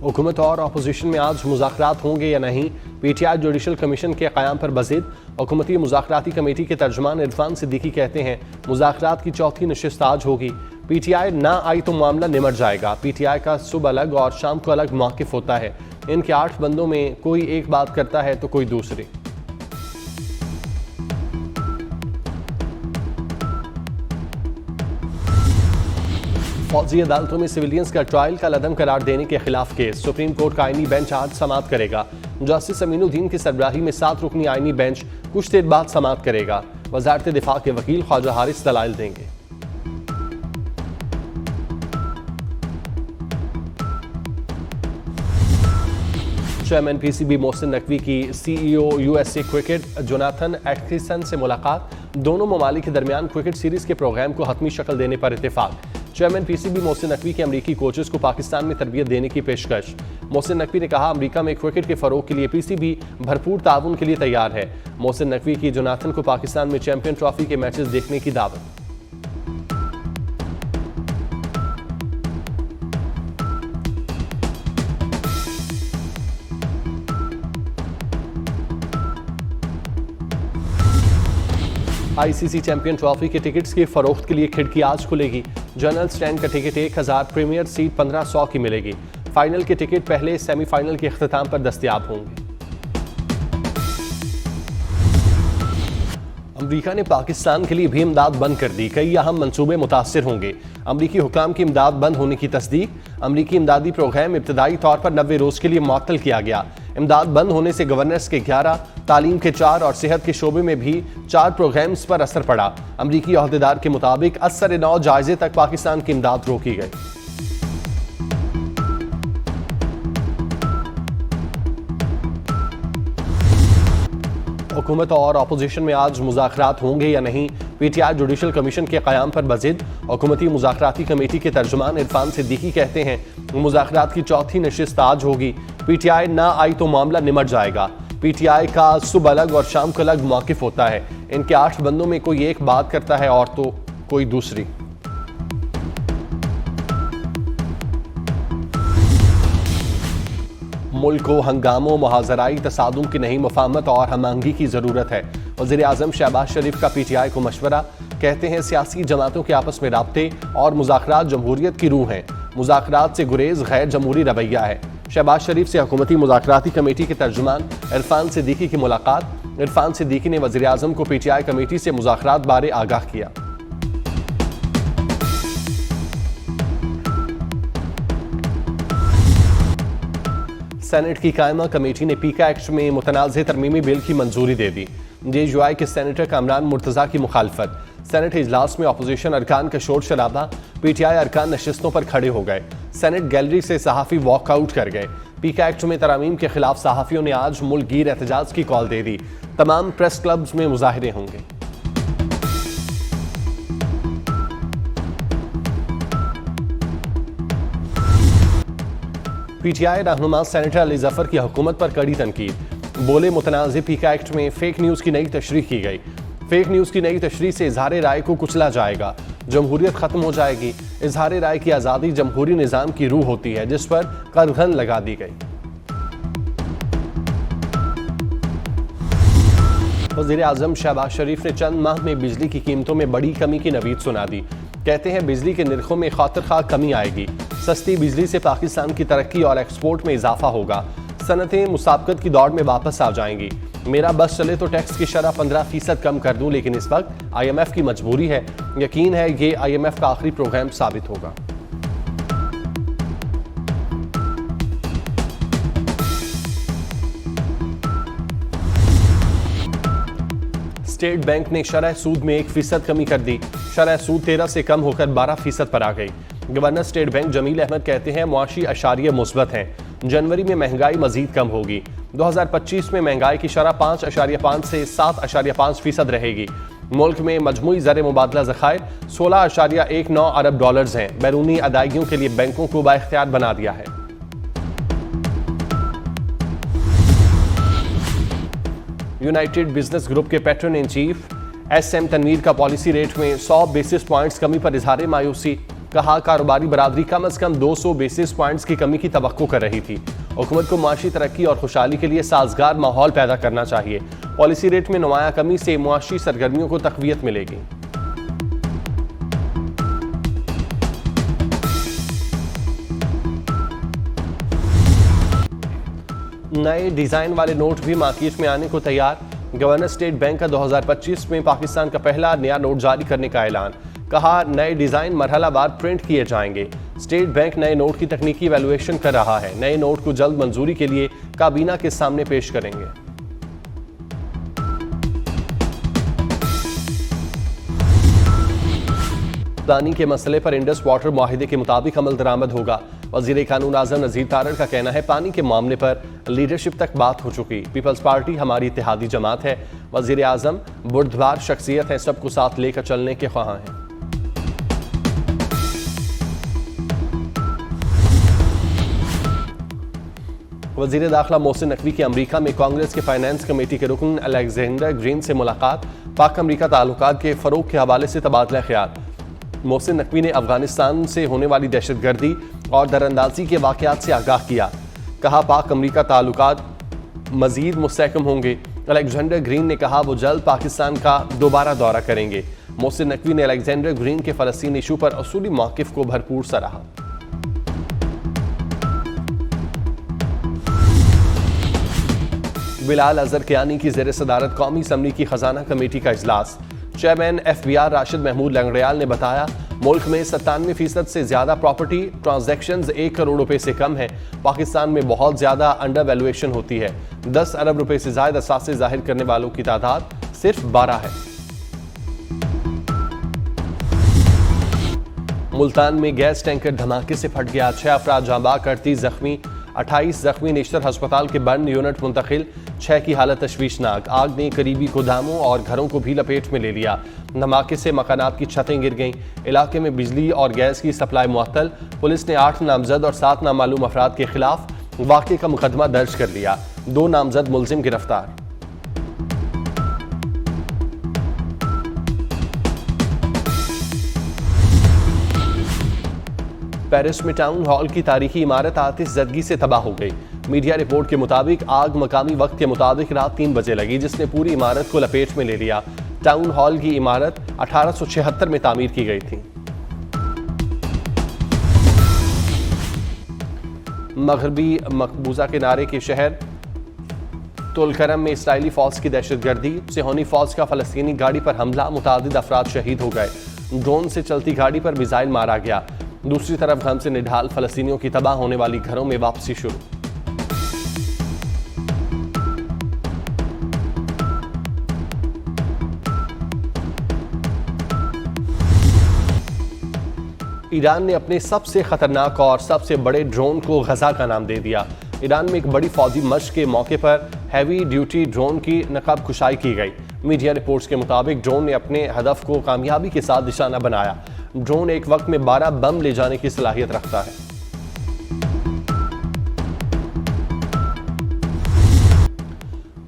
हुकूमत और अपोजिशन में आज मुज़ाकरात होंगे या नहीं, पीटीआई जुडिशल कमीशन के क़याम पर बज़िद। हुकूमती मुज़ाकराती कमेटी के तर्जुमान इरफान सिद्दीकी कहते हैं मुज़ाकरात की चौथी नशिस्त आज होगी। पीटीआई ना आई तो मामला निमट जाएगा। पीटीआई का सुबह अलग और शाम को अलग मौक़िफ़ होता है। इनके 8 बंदों में कोई एक बात करता है तो कोई दूसरी। फौजी अदालतों में सिविलियंस का ट्रायल का लदम करार देने के खिलाफ केस। सुप्रीम कोर्ट का आईनी बेंच आज समाअत करेगा। जस्टिस अमीनुद्दीन की सरबराही में 7 रुकनी आईनी बेंच कुछ देर बाद समाअत करेगा। वजारत दिफा के वकील ख्वाजा हारिस दलाइल देंगे। चेयरमैन पीसीबी मोहसिन नकवी की CEO USA cricket Jonathan Atkinson से मुलाकात। दोनों ममालिक के दरमियान क्रिकेट सीरीज के प्रोग्राम को हतमी शक्ल देने पर इत्तेफाक। चेयरमैन पीसीबी मोहसिन नकवी के अमरीकी कोचेस को पाकिस्तान में तरबियत देने की पेशकश। मोहसिन नकवी ने कहा अमरीका में क्रिकेट के फरोग के लिए पीसीबी भरपूर ताउन के लिए तैयार है। मोहसिन नकवी की जोनाथन को पाकिस्तान में चैंपियन ट्रॉफी के मैचेस देखने की दावत। आईसीसी चैंपियन ट्रॉफी के टिकट्स की फरोख्त के लिए खिड़की आज खुलेगी। जनरल स्टैंड का टिकट 1000, प्रीमियर सीट 1500 की मिलेगी। फाइनल के टिकट पहले सेमीफाइनल के अख्ताम पर दस्तयाब होंगे। अमरीका ने पाकिस्तान के लिए भी इमदाद बंद कर दी। कई अहम मंसूबे मुतासर होंगे। अमरीकी हुकाम की इमदाद बंद होने की तस्दीक। अमरीकी इमदादी प्रोग्राम इब्तदाई तौर पर 90 रोज के लिए मुअत्तल किया गया। इमदाद बंद होने से गवर्नर्स के 11, तालीम के 4 और सेहत के शोबे में भी 4 प्रोग्राम्स पर असर पड़ा। अमरीकी अहदेदार के मुताबिक असर 9 जायजे तक पाकिस्तान की इमदाद रोकी गई। हुकूमत और अपोजिशन में आज मुज़ाकरात होंगे या नहीं, पीटीआई जुडिशल कमीशन के क़याम पर बज़िद। हुकूमती मुज़ाकराती कमेटी के तर्जुमान इरफान सिद्दीकी कहते हैं मुज़ाकरात की चौथी नशिस्त आज होगी। पीटीआई ना आई तो मामला निमट जाएगा। पीटीआई का सुबह अलग और शाम को अलग मौक़िफ़ होता है। इनके 8 बंदों में कोई एक बात करता है और तो कोई दूसरी। मुल्क को हंगामों, मुहाजराई तसादुम की नहीं, मुफाहमत और हमआहंगी की ज़रूरत है। वज़ीर आज़म शहबाज शरीफ का पीटीआई को मशवरा। कहते हैं सियासी जमातों के आपस में राब्ते और मुज़ाकरात जमहूरियत की रूह हैं। मुज़ाकरात से गुरेज गैर जमहूरी रवैया है। शहबाज शरीफ से हुकूमती मुज़ाकराती कमेटी के तर्जुमान इरफान सिद्दीकी की मुलाकात। इरफान सिद्दीकी ने वज़ीर आज़म को पीटीआई कमेटी से मुज़ाकरात बारे आगाह किया। सेनेट की कायमा कमेटी ने पीका एक्ट में मुतनाज़ तरमीमी बिल की मंजूरी दे दी। जेयूआई के सेनेटर कामरान मुर्तज़ा की मुखालफत। सेनेट इजलास में अपोजिशन अरकान का शोर शराबा। पीटीआई अरकान नशिस्तों पर खड़े हो गए। सेनेट गैलरी से सहाफ़ी वॉकआउट कर गए। पीका एक्ट में तरामीम के खिलाफ सहाफ़ियों ने आज मुल्क गिर एहतजाज की कॉल दे दी। तमाम प्रेस क्लब्स में मुजाहरे होंगे। पीटीआई रहनुमा सेनेटर अली जफर की हुकूमत पर कड़ी तनकीद। बोले मुतनाज़ पीका एक्ट में फेक न्यूज़ की नई तशरीह की गई। फेक न्यूज़ की नई तशरीह से इजहार राय को कुचला जाएगा। जमहूरियत ख़त्म हो जाएगी। इजहार राय की आज़ादी जमहूरी निज़ाम की रूह होती है जिस पर करगन लगा दी गई। वज़ीर आज़म शहबाज शरीफ ने चंद माह में बिजली की कीमतों में बड़ी कमी की नवीद सुना दी। कहते हैं बिजली के निर्खों में खातिर खा कमी आएगी। सस्ती बिजली से पाकिस्तान की तरक्की और एक्सपोर्ट में इजाफा होगा। सनतें मुसाबकत की दौड़ में वापस आ जाएंगी। मेरा बस चले तो टैक्स की शरह 15% कम कर दूं, लेकिन इस वक्त IMF की मजबूरी है। यकीन है ये IMF का आखिरी प्रोग्राम साबित होगा। स्टेट बैंक ने शरह सूद में 1% कमी कर दी। शरह सूद 13 से कम होकर 12% पर आ गई। Governor state bank Jameel Ahmad कहते हैं मुआशी अशारिये मुस्बत हैं। जनवरी में महंगाई मजीद कम होगी। 2025 में महंगाई की शरह 5.5 से 7.5% रहेगी। मुल्क में मजमूई ज़र मुबादला ज़खायर 16.19 अरब डॉलर्स हैं। बैरूनी अदायगियों के लिए बैंकों को बाइख्तियार बना दिया है। यूनाइटेड बिजनेस ग्रुप के patron in chief SM Tanveer का पॉलिसी रेट में 100 बेसिस पॉइंट्स कमी पर इजहार मायूसी। कहा कारोबारी बरादरी कम से कम 200 बेसिस पॉइंट्स की कमी की तवक्को कर रही थी। हुकूमत को माशी तरक्की और खुशहाली के लिए साजगार माहौल पैदा करना चाहिए। पॉलिसी रेट में नुमाया कमी से मुआशी सरगर्मियों को तक़वियत मिलेगी। नए डिजाइन वाले नोट भी मार्केट में आने को तैयार। गवर्नर स्टेट बैंक का 2025 में पाकिस्तान का पहला नया नोट जारी करने का ऐलान। कहा नए डिजाइन मरहलावार प्रिंट किए जाएंगे। स्टेट बैंक नए नोट की तकनीकी वैल्यूएशन कर रहा है। नए नोट को जल्द मंजूरी के लिए काबीना के सामने पेश करेंगे। पानी के मसले पर इंडस वाटर मुआहिदे के मुताबिक अमल दरामद होगा। वजीर कानून आजम नजीर तारड़ का कहना है पानी के मामले पर लीडरशिप तक बात हो चुकी। पीपल्स पार्टी हमारी इत्तेहादी जमात है। वजीर आजम बुर्दबार शख्सियत है, सबको साथ लेकर चलने के ख्वाह हैं। वजीर दाखिला मोहसिन नकवी की अमरीका में कांग्रेस के फाइनेंस कमेटी के रुकन अलेक्जेंडर ग्रीन से मुलाकात। पाक अमरीका ताल्लुकात के फरोग के हवाले से तबादला ख्याल। मोहसिन नकवी ने अफगानिस्तान से होने वाली दहशतगर्दी और दरअंदाजी के वाकयात से आगाह किया। कहा पाक अमरीका ताल्लुकात मजीद मुस्तहकम होंगे। अलेक्जेंडर ग्रीन ने कहा वो जल्द पाकिस्तान का दोबारा दौरा करेंगे। मोहसिन नकवी ने अलेक्जेंडर ग्रीन के फ़लस्तीन इशू पर असूली मौक़िफ़ को भरपूर सराहा। बिलाल अजहर कियानी की ज़ेर सदारत कौमी असम्बली की खजाना कमेटी का इजलास। चेयरमैन FBR राशिद महमूद लंगड़ियाल ने बताया मुल्क में 97% से ज्यादा प्रॉपर्टी ट्रांजैक्शंस 1 करोड़ रुपए से कम है। पाकिस्तान में बहुत ज्यादा अंडर वैल्यूएशन होती है। 10 अरब रुपए से ज्यादा असासे जाहिर करने वालों की तादाद सिर्फ 12 है। मुल्तान में गैस टैंकर धमाके से फट गया। 6 अफराद जांबाग, 38 जख्मी। 28 जख्मी नेशनल अस्पताल के बर्न यूनिट मुंतकिल। 6 की हालत तशवीशनाक। आग ने करीबी गोदामों और घरों को भी लपेट में ले लिया। धमाके से मकानात की छतें गिर गईं। इलाके में बिजली और गैस की सप्लाई मुअत्तल। पुलिस ने 8 नामजद और 7 नामालूम अफराद के खिलाफ वाक़े का मुकदमा दर्ज कर लिया। 2 नामजद मुलजिम गिरफ्तार। पेरिस में टाउन हॉल की तारीखी इमारत आतिशज़दगी से तबाह हो गई। मीडिया रिपोर्ट के मुताबिक आग मकामी वक्त के मुताबिक रात 3 बजे लगी, जिसने पूरी इमारत को लपेट में ले लिया। टाउन हॉल की इमारत 1876 में तामीर की गई थी। मगरबी मकबूजा किनारे के शहर तुलकरम में इसराइली फौज की दहशतगर्दी। सिहोनी फौज का फलस्तीनी गाड़ी पर हमला, मुतादिद अफराद शहीद हो गए। ड्रोन से चलती गाड़ी पर मिसाइल मारा गया। दूसरी तरफ गम से निढाल फलस्तीनियों की तबाह होने वाली घरों में वापसी शुरू। ईरान ने अपने सबसे खतरनाक और सबसे बड़े ड्रोन को गजा का नाम दे दिया। ईरान में एक बड़ी फौजी मश्क के मौके पर हैवी ड्यूटी ड्रोन की नकाब कुशाई की गई। मीडिया रिपोर्ट्स के मुताबिक ड्रोन ने अपने हदफ को कामयाबी के साथ निशाना बनाया। ड्रोन एक वक्त में 12 बम ले जाने की सलाहियत रखता है।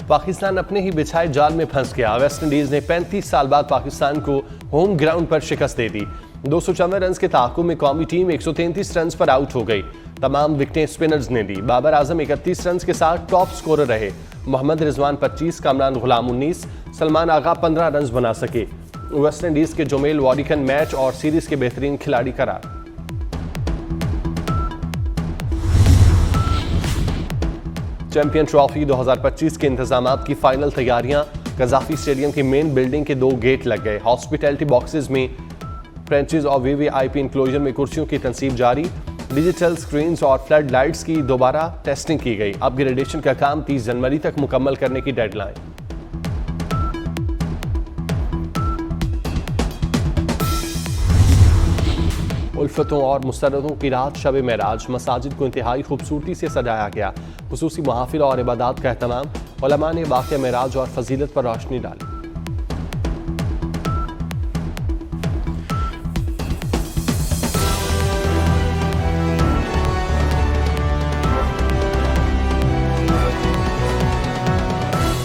पाकिस्तान अपने ही बिछाए जाल में फंस गया। वेस्ट इंडीज ने 35 साल बाद पाकिस्तान को होम ग्राउंड पर शिकस्त दे दी। 254 रन के ताक़ुब में कौमी टीम 133 रन पर आउट हो गई। तमाम विकेटें स्पिनर्स ने दी। बाबर आजम 31 रन के साथ टॉप स्कोरर रहे। मोहम्मद रिजवान 25, कामरान गुलाम 19, सलमान आगा 15 रन बना सके। वेस्ट इंडीज के जोमेल वॉरिकन मैच और सीरीज के बेहतरीन खिलाड़ी करार। चैंपियन ट्रॉफी 2025 के इंतजामात की फाइनल तैयारियां। कजाफी स्टेडियम की मेन बिल्डिंग के 2 गेट लग गए। हॉस्पिटैलिटी बॉक्सेस में फ्रेंचेज और VVIP इंक्लोजर में कुर्सियों की तनसीब जारी। डिजिटल स्क्रीन्स और फ्लड लाइट्स की दोबारा टेस्टिंग की गई। अपग्रेडेशन का काम 30 जनवरी तक मुकम्मल करने की डेडलाइन। उल्फतों और मुस्तरदों की रात शब मेराज। मसाजिद को इंतहाई खूबसूरती से सजाया गया। खुसूसी महाफिल और इबादत का एहतमाम। उलमा ने वाक़या मेराज और फजीलत पर रोशनी डाली।